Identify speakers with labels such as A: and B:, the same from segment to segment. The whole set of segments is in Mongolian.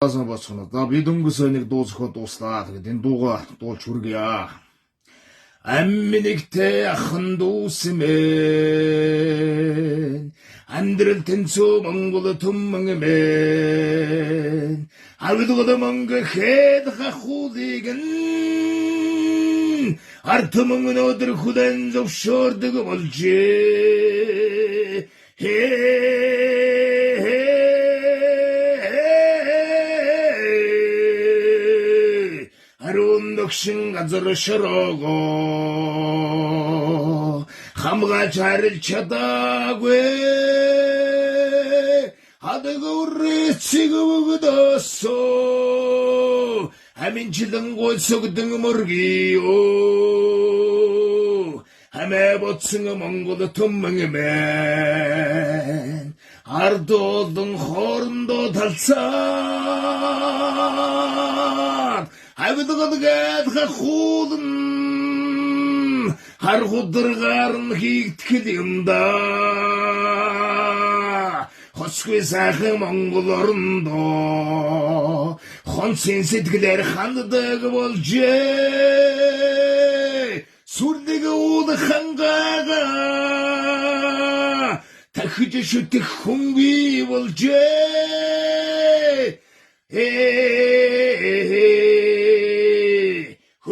A: Бацхан за бид өнгөсөнийг дуусгахад дуслаа. Тэгээд энэ дууга дуулж хүргье. Амминэгтэй ахын дүүсмэн амьдрал тэнцүү Монгол түммэн авилгод мөнгөхэд хахуулигэн артмын өдөр хүлэн зөвшөөрдөг болжээ. Докшин газар шорого хамгаалж харил чадаагүй хадагуурэ цэгвэгдосоо аминчлан гойсогдон мөргиё хамаа боцсон Монгол түммэн ардолдон хоорондоо талцаад авилгад хахуулан харгударгаар нь хийгдэх юм да. Хосгүй сайхан Монгол орондоо хонсын сэтгэлээр ханддаг болжээ. Сүрлэг уулахангаага тахиж шүтэх хүн бий болжээ.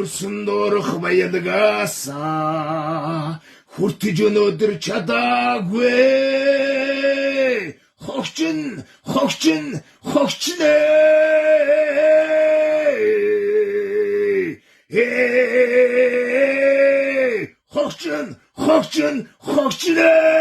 A: Хөрсөн доорох баядгаасаа хүртэж өнөөдөр чадаагүй хогчин хогчнээ хогчин хогчнээ